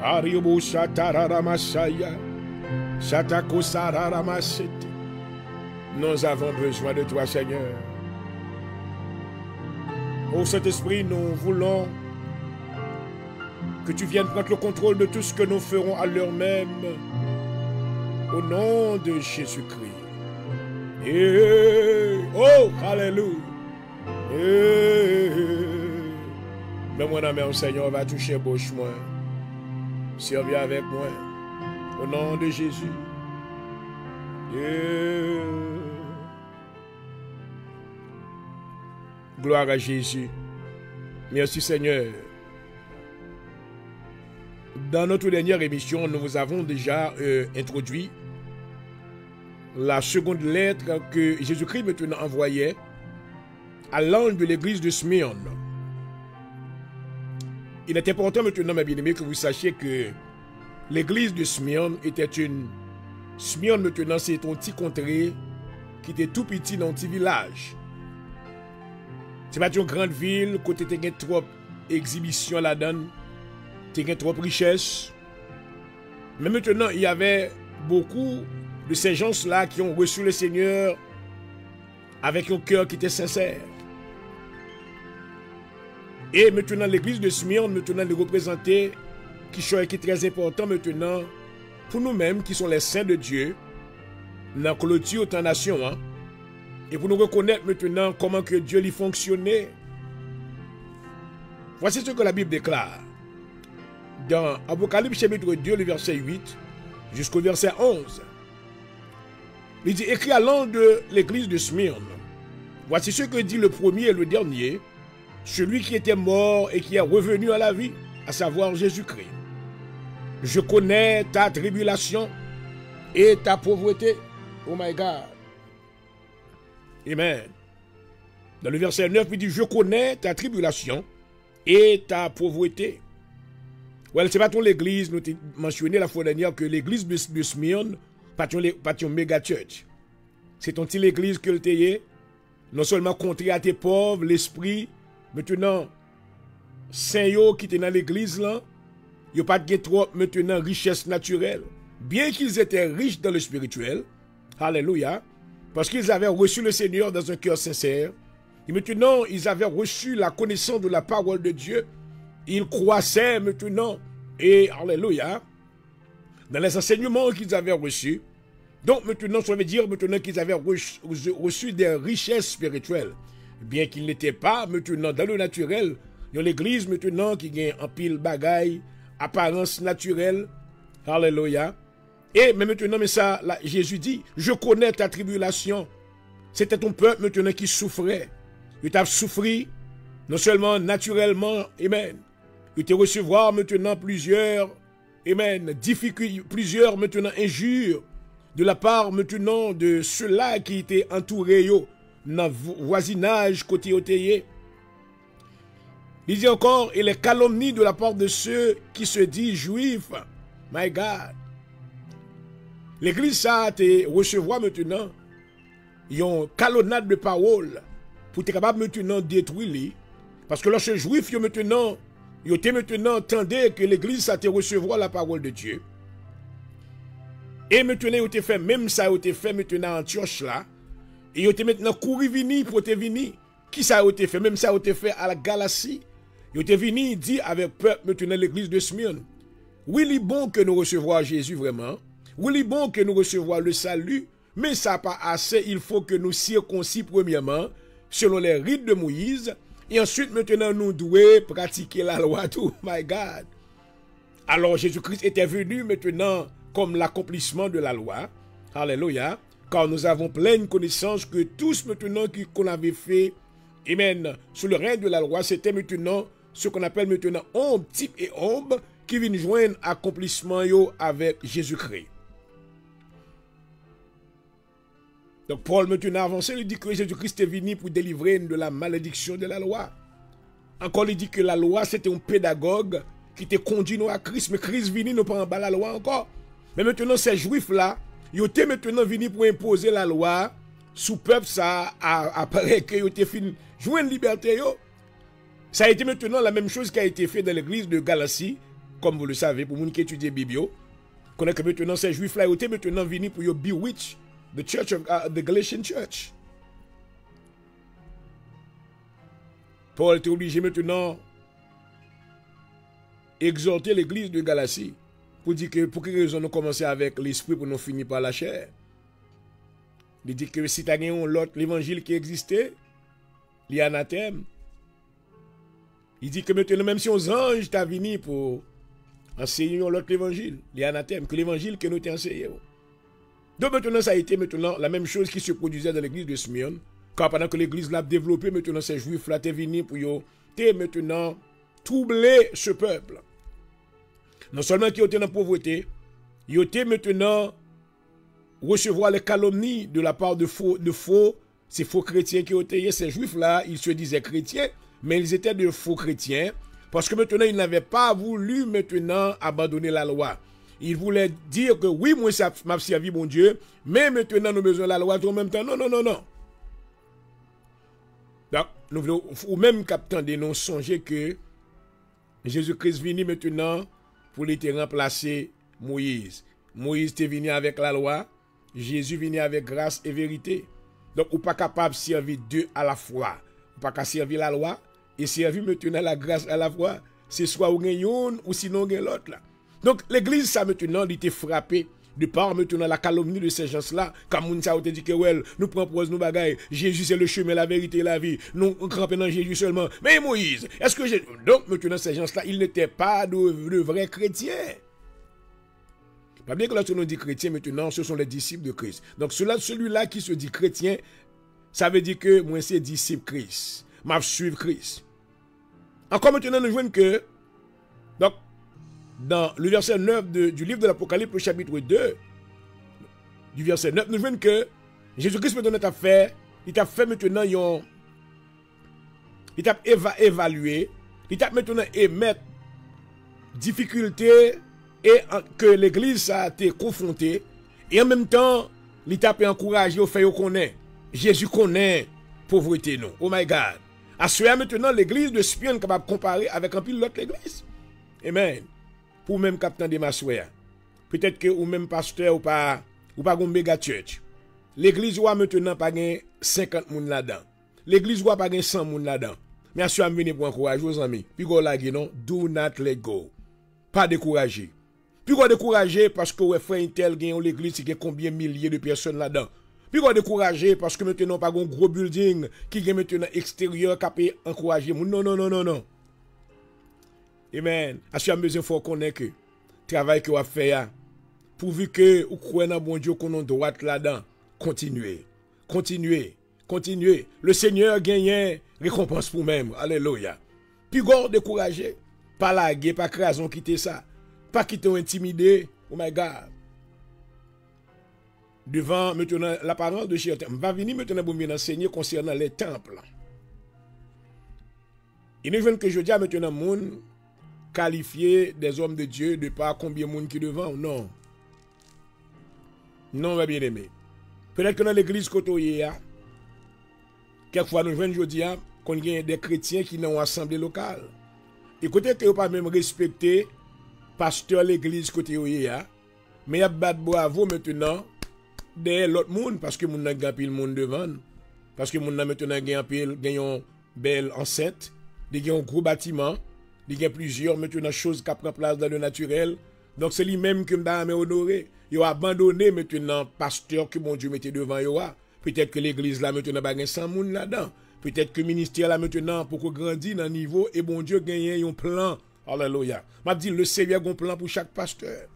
aribu satarara masaya, satako sarara masete. Nous avons besoin de toi, Seigneur. Ô Saint-Esprit, nous voulons que tu viennes prendre le contrôle de tout ce que nous ferons à l'heure même. Au nom de Jésus-Christ. Oh, alléluia. Mais mon ami, Seigneur, va toucher bouche moi. Servir avec moi. Au nom de Jésus. Gloire à Jésus. Merci Seigneur. Dans notre dernière émission, nous vous avons déjà introduit la seconde lettre que Jésus-Christ maintenant envoyait à l'ange de l'église de Smyrne. Il est important maintenant, mes bien-aimés, que vous sachiez que l'église de Smyrne était une... Smyrne maintenant, c'est un petit contrée qui était tout petit dans un petit village. C'est pas une grande ville, côté tu as trop exhibition là-dedans, tu as trop richesse. Mais maintenant, il y avait beaucoup de ces gens-là qui ont reçu le Seigneur avec un cœur qui était sincère. Et maintenant, l'église de Smyrne, maintenant, les représenter, qui est très important maintenant, pour nous-mêmes, qui sont les saints de Dieu, dans la clôture de nation, hein, et pour nous reconnaître maintenant comment que Dieu lui fonctionnait. Voici ce que la Bible déclare. Dans Apocalypse chapitre 2, le verset 8, jusqu'au verset 11. Il dit, écrit à l'ange de l'église de Smyrne. Voici ce que dit le premier et le dernier, celui qui était mort et qui est revenu à la vie, à savoir Jésus-Christ. Je connais ta tribulation et ta pauvreté. Oh my God. Amen. Dans le verset 9, il dit, je connais ta tribulation et ta pauvreté. Well, c'est pas ton l'église, nous avons mentionné la fois dernière que l'église de Smyrne, pas ton méga church. C'est ton petit l'église que tu es, non seulement contré à tes pauvres, l'esprit, maintenant, saint yo qui étaient dans l'église là, il n'y a pas de trop maintenant richesse naturelle. Bien qu'ils étaient riches dans le spirituel, alléluia, parce qu'ils avaient reçu le Seigneur dans un cœur sincère, et maintenant ils avaient reçu la connaissance de la parole de Dieu, ils croissaient maintenant, et alléluia, dans les enseignements qu'ils avaient reçus. Donc maintenant, ça veut dire maintenant qu'ils avaient reçu des richesses spirituelles, bien qu'ils n'étaient pas maintenant dans le naturel. Il y a l'église maintenant qui gagne en pile bagaille, apparence naturelle, alléluia, Et mais maintenant, mais ça, là, Jésus dit, je connais ta tribulation. C'était ton peuple maintenant qui souffrait. Il t'a souffert, non seulement naturellement, amen. Il te recevoir maintenant plusieurs, amen, difficultés, plusieurs maintenant injures de la part maintenant de ceux-là qui étaient entourés dans le voisinage côté otayé. Il dit encore, et les calomnies de la part de ceux qui se disent juifs. My God. L'église ça te recevoir maintenant une calonnade de paroles pour être capable maintenant de détruire. Parce que lorsque les juifs maintenant, ils entendaient que l'église ça te recevoir la parole de Dieu. Et maintenant, ils ont fait même ça, ils ont fait maintenant en Antioche là. Et ils ont maintenant couru venir pour te venir. Qui ça a été fait? Même ça a été fait à la Galatie. Ils ont venu dire avec peuple maintenant l'église de Smyrne. Oui, il est bon que nous recevions Jésus vraiment. Oui, il est bon que nous recevions le salut. Mais ça n'a pas assez. Il faut que nous circoncis premièrement selon les rites de Moïse. Et ensuite, maintenant, nous devons pratiquer la loi. Tout, my God. Alors, Jésus-Christ était venu maintenant comme l'accomplissement de la loi. Alléluia. Car nous avons pleine connaissance que tous maintenant qu'on avait fait, amen, sous le règne de la loi, c'était maintenant ce qu'on appelle maintenant ombre, type et ombre, qui viennent joindre accomplissement avec Jésus-Christ. Donc Paul maintenant avancé, il dit que Jésus-Christ est venu pour délivrer de la malédiction de la loi. Encore il dit que la loi c'était un pédagogue qui te conduit nous à Christ, mais Christ venu nous pas en bas la loi encore. Mais maintenant ces juifs là, ils étaient maintenant venus pour imposer la loi sous peuple ça après que ils étaient fini jouer une liberté yo. Ça a été maintenant la même chose qui a été fait dans l'église de Galatie, comme vous le savez pour les gens qui étudient Bible. Connaît que maintenant ces juifs là ils étaient maintenant venus pour bewitch the church of the Galatian church. Paul était obligé maintenant exhorter l'église de Galatie pour dire que pour quelle raison nous commençons avec l'esprit pour nous finir par la chair. Il dit que si tu as l'autre l'évangile qui existait, il y a anathème. Il dit que maintenant même si on ange t'a venu pour enseigner l'autre évangile, il y a anathème que l'évangile que nous t'ai enseigné. Donc maintenant, ça a été maintenant la même chose qui se produisait dans l'église de Smyrne. Car pendant que l'église l'a développé, maintenant ces juifs là étaient venus pour maintenant troubler ce peuple. Non seulement qu'ils étaient dans la pauvreté, ils étaient maintenant recevoir les calomnies de la part ces faux chrétiens qui étaient, ces juifs là, ils se disaient chrétiens, mais ils étaient de faux chrétiens, parce que maintenant ils n'avaient pas voulu maintenant abandonner la loi. Il voulait dire que oui, moi, ça m'a servi, mon Dieu, mais maintenant, nous avons besoin de la loi tout en même temps. Non, non, non, non. Donc, nous voulons, ou même captant de nous songer que Jésus-Christ venu maintenant pour les remplacer Moïse. Moïse était venu avec la loi, Jésus venu avec grâce et vérité. Donc, ou pas capable de servir deux à la fois. Ou pas capable de servir la loi et servir maintenant la grâce à la fois. C'est soit ou gagne une ou sinon gagne l'autre là. Donc, l'église, ça, maintenant, il était frappé de par, maintenant, la calomnie de ces gens-là. Comme on a dit que, well, nous prenons pour nous bagailles. Jésus, c'est le chemin, la vérité et la vie. Nous crampons dans Jésus seulement. Mais Moïse, est-ce que Jésus... Donc, maintenant, ces gens-là, ils n'étaient pas de vrais chrétiens. Pas bien que lorsque nous dit chrétiens, maintenant, ce sont les disciples de Christ. Donc, celui-là qui se dit chrétien, ça veut dire que moi, c'est disciple Christ. M'a suivre Christ. Encore maintenant, nous voyons que, donc, dans le verset 9 du livre de l'Apocalypse, le chapitre 2, du verset 9, nous voyons que Jésus-Christ maintenant il a fait maintenant, il a évalué, il a maintenant émettre difficulté et que l'église a été confrontée, et en même temps, il a encouragé au fait qu'on est. Jésus connaît pauvreté, non. Oh my God. À ce moment maintenant, l'église de Smyrne est capable de comparer avec un pile l'autre église. Amen. Pour même capitaine de Massoya. Peut-être que ou même pasteur ou pas un méga church. L'église ou maintenant pas 50 moun là-dedans. L'église ou pas 100 moun là-dedans. Mais à ce moment venez pour encourager aux amis. Puis go la non, do not let go. Pas décourager. Puis go décourager parce que ouais frère intel gagne l'église qui a combien milliers de personnes là-dedans. Puis go décourager parce que maintenant pas un gros building qui gagne maintenant extérieur qui peut encourager. Non non non non non. Amen. À ce moment il faut connaître que travail que on fait pourvu que vous croyez dans bon Dieu qu'on a droite là-dedans, continuez. Continuez. Continuez. Le Seigneur gagne récompense pour même. Alléluia. Puis gars découragé. Pas laguer, pas crason quitter ça. Pas quitter intimider. Oh my God. Devant maintenant l'apparence de Jésus. Va venir maintenant pour nous enseigner concernant les temples. Il ne vient que je dis à maintenant moun qualifié des hommes de Dieu de par combien de monde qui devant. Non. Non, ma bien-aimé. Peut-être que dans l'église côté quelquefois nous venons aujourd'hui qu'on y a des chrétiens qui n'ont assemblée locale. Écoutez que vous pas même respecter pasteur l'église côté mais il y a bat bravo maintenant de l'autre monde parce que moun n'a pas pile monde devant parce que moun n'a maintenant gagne belle enceinte, il y a un gros bâtiment, il y a plusieurs maintenant choses qui prennent place dans le naturel. Donc c'est lui-même que m'a honoré. Il a abandonné maintenant pasteur que mon Dieu mettait devant yo. Peut-être que l'église là maintenant pas 100 moun là-dedans. Peut-être que le ministère là maintenant pour qu'on grandisse dans le niveau et bon Dieu gagne un plan. Alléluia. M'a dit le Seigneur a un plan pour chaque pasteur.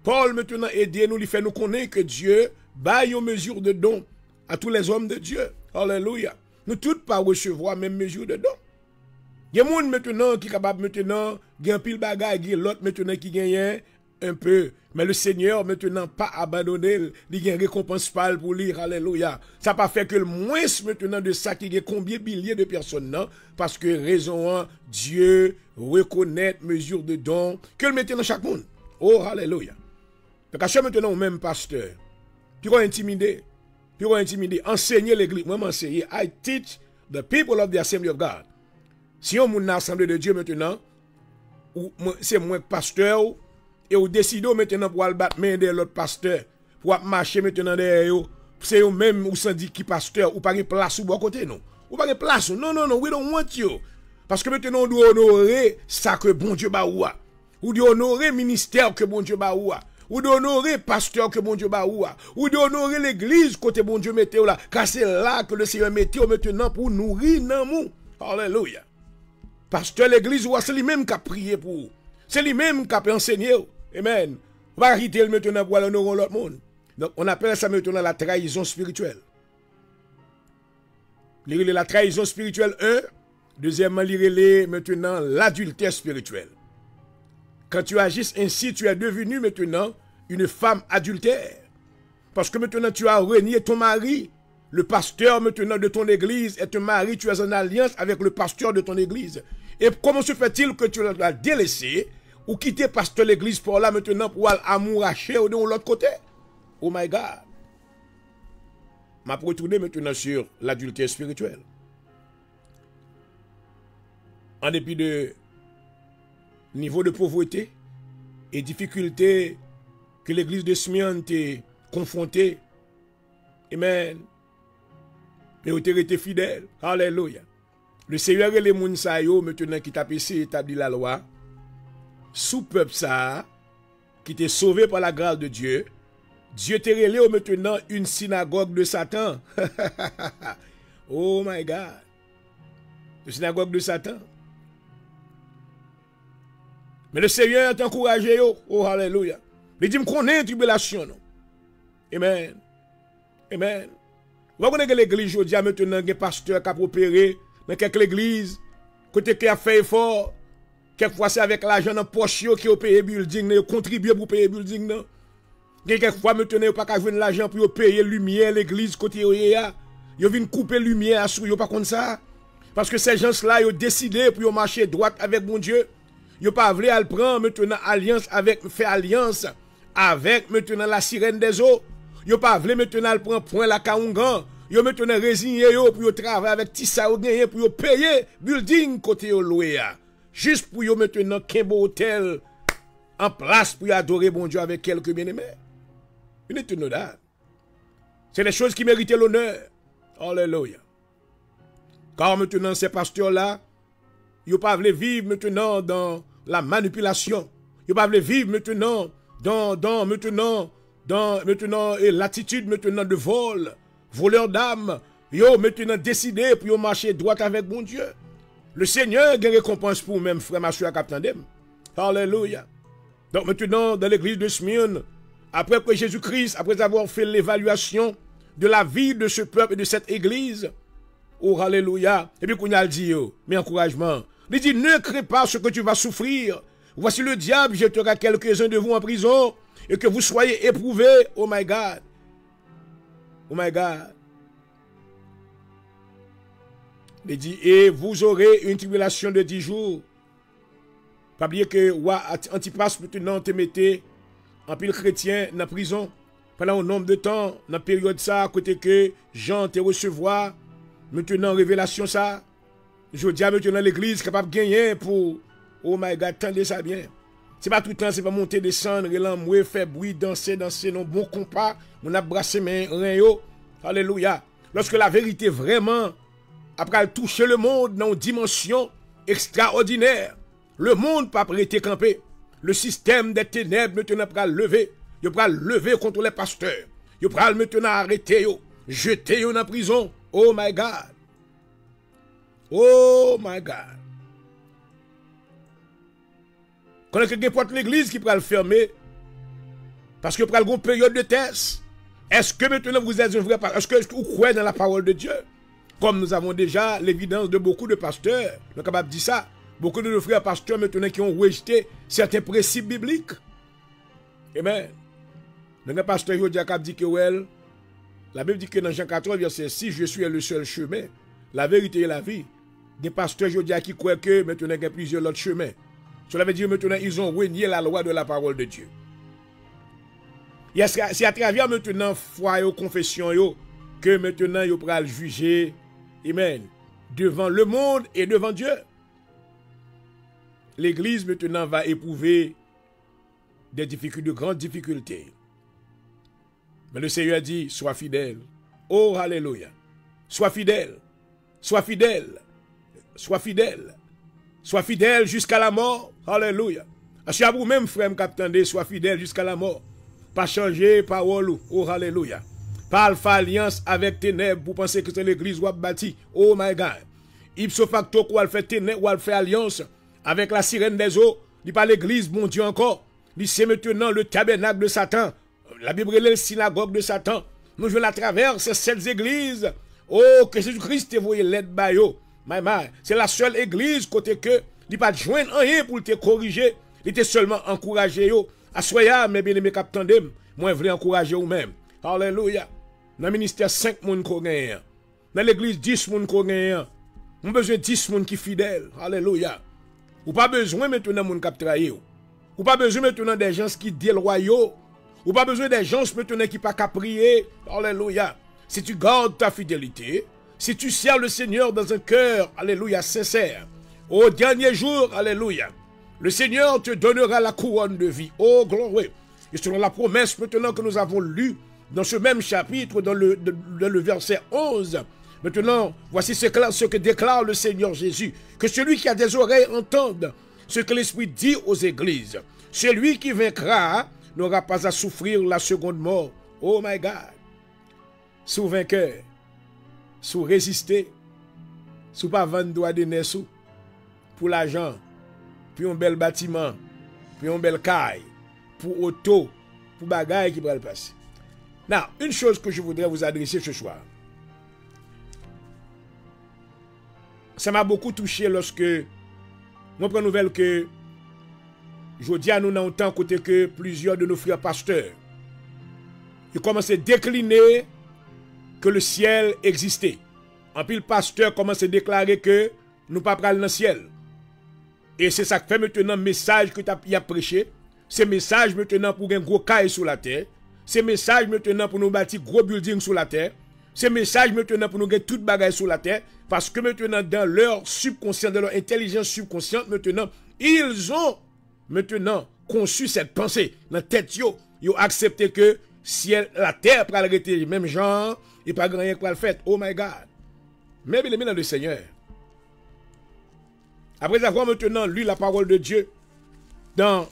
Paul maintenant aide nous, lui fait nous connaître que Dieu baille une mesure de don à tous les hommes de Dieu. Alléluia. Nous tous pas recevoir même mesure de don. Il y a des gens maintenant qui sont capables maintenant, il y a un pile bagaille, il y a l'autre maintenant qui gagne un peu. Mais le Seigneur maintenant pas abandonné, il y a une récompense pour lui. Alléluia. Ça n'a pas fait que le moins maintenant de ça qui y a combien de milliers de personnes, non? Parce que raison, Dieu reconnaît mesure de don que le mettait dans chaque monde. Oh, alléluia. Donc à chaque maintenant, même pasteur, puis on intimider, enseigner l'église, moi m'enseigner, I teach the people of the assembly of God. Si on moun assemblée de Dieu maintenant, c'est moi pasteur, et vous décidez maintenant pour aller battre main de l'autre pasteur, pour marcher maintenant derrière eux, c'est eux même ou sans dire qui pasteur, ou pas de place ou bon côté, non. Ou pas de place, non, we don't want you. Parce que maintenant on doit honorer ça que bon Dieu ba ou. Ou doit honorer ministère que bon Dieu ba ou. Ou doit honorer pasteur que bon Dieu ba ou. Ou doit honorer l'église côté bon Dieu mettez là, car c'est là que le Seigneur mettez maintenant pour nourrir nan mou. Alléluia. Pasteur l'église, c'est lui-même qui a prié pour vous. C'est lui-même qui a enseigné. Amen. On va arrêter maintenant pour aller honorer l'autre monde. Donc, on appelle ça maintenant la trahison spirituelle. La trahison spirituelle 1. Deuxièmement, maintenant l'adultère spirituel. Quand tu agis ainsi, tu es devenu maintenant une femme adultère. Parce que maintenant tu as renié ton mari. Le pasteur maintenant de ton église est un mari, tu es en alliance avec le pasteur de ton église. Et comment se fait-il que tu l'as délaissé ou quitté pasteur l'église pour là maintenant pour aller amouracher de l'autre côté? Oh my God. M'a retourné maintenant sur l'adultère spirituel. En dépit de niveau de pauvreté et difficultés que l'église de Smyrne est confrontée, amen. Mais vous avez été fidèle. Alléluia. Le Seigneur et les Mounsayo, maintenant qui t'a établi la loi, sous peuple ça, qui t'est sauvé par la grâce de Dieu, Dieu t'a relé maintenant une synagogue de Satan. Oh my God. Une synagogue de Satan. Mais le Seigneur t'a encouragé. Oh, alléluia. Il dit, me connaît une tribulation. Non? Amen. Amen. Vous voyez que l'église aujourd'hui a maintenant un pasteur qui a opéré dans quelques églises, côté qui a fait effort, quelquefois c'est avec l'argent dans poche qui a payé building, qui contribué pour payer building. Quelquefois maintenant, il n'y a pas de l'argent pour payer lumière l'église côté où il y a. Ils viennent couper lumière sur eux, pas comme ça. Parce que ces gens-là, ils ont décidé pour marcher droit avec mon Dieu. Ils n'ont pas voulu prendre maintenant alliance avec, faire alliance avec maintenant la sirène des eaux. Ils n'ont pas voulu maintenant prendre point la Kaungan. Ils ont maintenant résigné pour travailler avec Tissa ou gagner pour payer building côté au loué. Juste pour maintenant qu'un beau hôtel en place pour adorer bon Dieu avec quelques bien-aimés. You need to know that. C'est des choses qui méritent l'honneur. Alléluia. Car maintenant ces pasteurs-là, ils n'ont pas voulu vivre maintenant dans la manipulation. Ils n'ont pas voulu vivre maintenant dans l'attitude maintenant de vol, voleur d'âme. Ils ont maintenant décidé pour marcher droit avec bon Dieu. Le Seigneur a une récompense pour même frère Massou à Captain Dem. Alléluia. Donc maintenant, dans l'église de Smyrne, après que Jésus-Christ, après avoir fait l'évaluation de la vie de ce peuple et de cette église, oh, alléluia, et puis qu'on a dit, mais encouragement, il dit, ne crains pas ce que tu vas souffrir. Voici le diable jettera quelques-uns de vous en prison et que vous soyez éprouvés. Oh my God. Oh my God. Il dit, et vous aurez une tribulation de 10 jours. Pas oublier que Antipas maintenant te mettait en pile chrétien dans la prison pendant un nombre de temps, dans la période ça, à côté que Jean te recevoir, maintenant révélation ça. Je dis maintenant l'église capable de gagner pour, oh my God, tendez ça bien. C'est pas tout le temps, c'est pas monter, descendre, relancer, faire bruit, danser, non, bon compas, on a brassé main, rien. Alléluia. Lorsque la vérité vraiment, après toucher le monde dans une dimension extraordinaire, le monde pas prêté camper. Le système des ténèbres maintenant pas lever. Il va lever contre les pasteurs. Il va maintenant arrêter, jeter en prison. Oh my God. Oh my God. Quand quelqu'un porte l'église qui peut le fermer, parce que pour une période de test, est-ce que maintenant vous êtes un vrai pasteur? Est-ce que vous croyez dans la parole de Dieu? Comme nous avons déjà l'évidence de beaucoup de pasteurs, nous sommes capables de dire ça. Beaucoup de nos frères pasteurs maintenant qui ont rejeté certains principes bibliques. Amen. Le pasteur Jodia qui dit que well, la Bible dit que dans Jean 14, verset 6, je suis le seul chemin, la vérité et la vie. Des pasteurs Jodia qui croient que maintenant il y a plusieurs autres chemins. Cela veut dire maintenant ils ont renié la loi de la parole de Dieu. C'est à travers maintenant foi et confession que maintenant ils pourront juger, amen, devant le monde et devant Dieu. L'église maintenant va éprouver des difficultés, de grandes difficultés. Mais le Seigneur dit, sois fidèle. Oh, alléluia. Sois fidèle. Sois fidèle. Sois fidèle. Sois fidèle jusqu'à la mort. Alléluia. À vous-même, frère, m'attendez, sois fidèle jusqu'à la mort. Pas changer parole. Oh, alléluia. Pas faire alliance avec ténèbres pour penser que c'est l'église ou a bâti. Oh, my God. Ipso facto, ou elle fait ténèbres, ou elle fait alliance avec la sirène des eaux. Il pas l'église, mon Dieu encore. Il c'est maintenant le tabernacle de Satan. La Bible est la synagogue de Satan. Nous jouons à travers ces 7 églises. Oh, que Jésus-Christ te voyé l'aide bayo. C'est la seule église côté que il pas joindre rien pour te corriger. Il était seulement encouragé. À soya, mes bien-aimés captandem, moi je veux encourager vous-même. Alléluia. Dans le ministère 5 moun ko gagne. Dans l'église 10 moun ko gagne. On besoin 10 moun qui fidèles. Alléluia. Ou pas besoin maintenant moun k'ap trahi. Ou pas besoin maintenant des gens qui déloyaux. Ou pas besoin des gens maintenant qui pas qu'à prier. Alléluia. Si tu gardes ta fidélité, si tu sers le Seigneur dans un cœur, alléluia, sincère, au dernier jour, alléluia, le Seigneur te donnera la couronne de vie. Oh, gloire. Et selon la promesse maintenant que nous avons lue dans ce même chapitre, dans le verset 11, maintenant, voici ce que déclare le Seigneur Jésus. Que celui qui a des oreilles entende ce que l'Esprit dit aux églises. Celui qui vaincra n'aura pas à souffrir la seconde mort. Oh my God. Sous vainqueur, sous résister, sous pas vendre droit de nez sous, pour l'argent, puis un bel bâtiment, puis un bel caille, pour auto, pour bagaille qui va le passer. Now, une chose que je voudrais vous adresser ce soir. Ça m'a beaucoup touché lorsque nous prenons nouvelle que je dis à nous dans le temps côté que plusieurs de nos frères pasteurs ils commencent à décliner que le ciel existait. En plus, le pasteur commence à déclarer que nous ne pas aller dans le ciel. Et c'est ça qui fait maintenant le message que tu as prêché. C'est le message maintenant pour un gros caille sur la terre. C'est le message maintenant pour nous bâtir gros building sur la terre. C'est le message maintenant pour nous gagner toute bagaille sur la terre. Parce que maintenant, dans leur subconscient, dans leur intelligence subconsciente, maintenant, ils ont maintenant conçu cette pensée. Dans la tête, ils ont accepté que si la terre peut arrêter même genre, il n'y a pas grand rien qui va le faire. Oh my God. Mais il est dans le Seigneur. Après avoir maintenant lu la parole de Dieu dans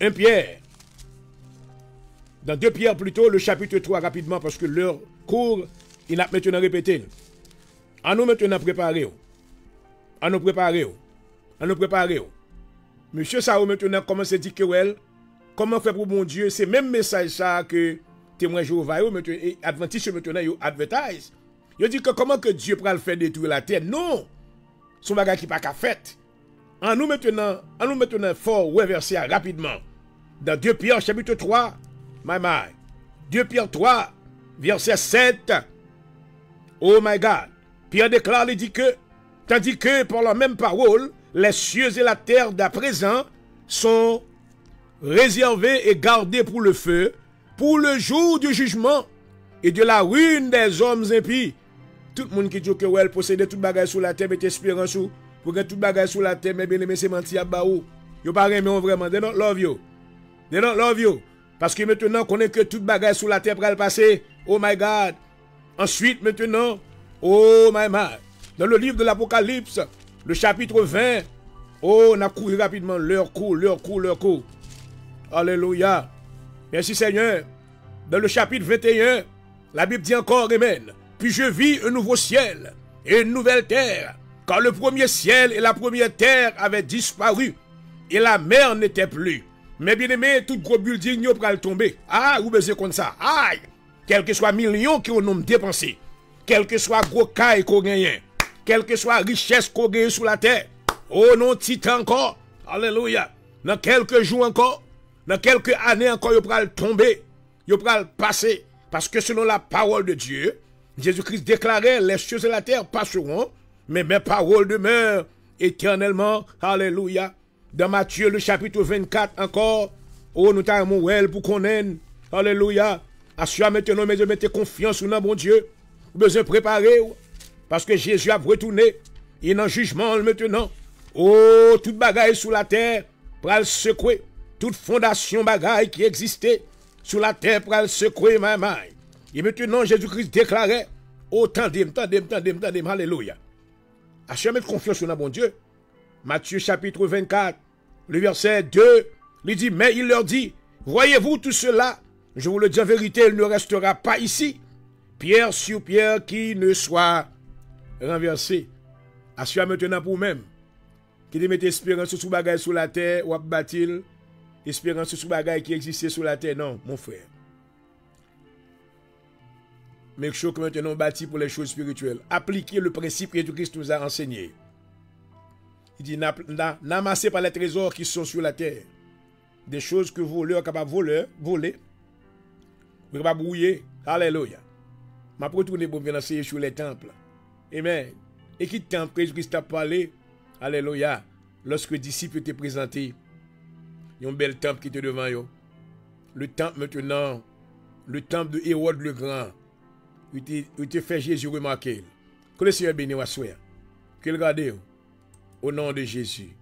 1 Pierre, dans 2 Pierre plutôt, le chapitre 3 rapidement, parce que leur cours, il a maintenant répété. À nous maintenant préparer. À nous préparer. À nous préparer. Monsieur Sao maintenant commence à dire que well, comment faire pour bon Dieu, c'est même message ça que témoin Jéhovah et adventiste maintenant yo advertise. Yo dit que comment que Dieu pourra le faire détruire la terre? Non. Son bagage qui pas qu'à fait. En nous maintenant fort reverser rapidement dans 2 Pierre chapitre 3, my 2 Pierre 3 verset 7. Oh my God. Pierre déclare, il dit que tandis que par la même parole, les cieux et la terre d'à présent sont réservés et gardés pour le feu, pour le jour du jugement et de la ruine des hommes impies. Tout le monde qui dit que elle possède tout bagage sur la terre, mais espérance pour que tout bagage sur la terre, mais bien aimé, c'est menti à baou. Yo pas aimé vraiment, they don't love you. They don't love you. Parce que maintenant, qu'on est que tout bagage sur la terre pour le passer. Oh my God. Ensuite, maintenant, oh my God. Dans le livre de l'Apocalypse, le chapitre 20, oh, on a couru rapidement, leur cours. Alléluia. Merci Seigneur. Dans le chapitre 21, la Bible dit encore, Amen. Puis je vis un nouveau ciel et une nouvelle terre, car le premier ciel et la première terre avaient disparu, et la mer n'était plus. Mais bien aimé, tout gros building yo pral tomber. Ah, ou besoin comme ça. Aïe! Quel que soit millions qui ont dépensé, quel que soit gros caille qu'on gagne, quelle que soit richesse qu'on gagne sur la terre. Oh non, titan encore. Alléluia. Dans quelques jours encore, dans quelques années encore, yo pral tomber, yo pral passer. Parce que selon la parole de Dieu, Jésus-Christ déclarait, les cieux et la terre passeront, mais mes paroles demeurent éternellement. Alléluia. Dans Matthieu, le chapitre 24 encore, oh, nous t'avons pour qu'on aime. Alléluia. Assure maintenant, mais je mettez confiance dans bon Dieu. Vous besoin préparer, parce que Jésus a retourné. Il est en jugement maintenant. Oh, toute bagaille sous la terre, pour le secouer. Toute fondation bagaille qui existait sur la terre, pour le secouer, ma main. Et maintenant, Jésus-Christ déclarait, oh, tendez, alléluia. Assure mettre confiance dans bon Dieu. Matthieu chapitre 24, le verset 2, il dit, mais il leur dit, voyez-vous tout cela? Je vous le dis en vérité, il ne restera pas ici, pierre sur pierre qui ne soit renversé. Assure maintenant pour vous-même, qui dit mettre espérance sous bagaille sur la terre, ou bâtir espérance sous bagaille qui existait sur la terre. Non, mon frère. Make sure que maintenant bâti pour les choses spirituelles. Appliquez le principe que Jésus-Christ nous a enseigné. Il dit, n'amassez pas les trésors qui sont sur la terre. Des choses que voleurs capables de voler. Vous ne pouvez pas brouiller. Alléluia. Je vais retourner pour venir enseigner sur les temples. Amen. Et qui temple que Jésus-Christ a parlé? Alléluia. Lorsque les disciples étaient présentés, il y a un bel temple qui était devant eux. Le temple maintenant, le temple de Hérode le Grand, il était fait Jésus remarquer. Que le Seigneur bénisse à soi. Que le gardez au nom de Jésus.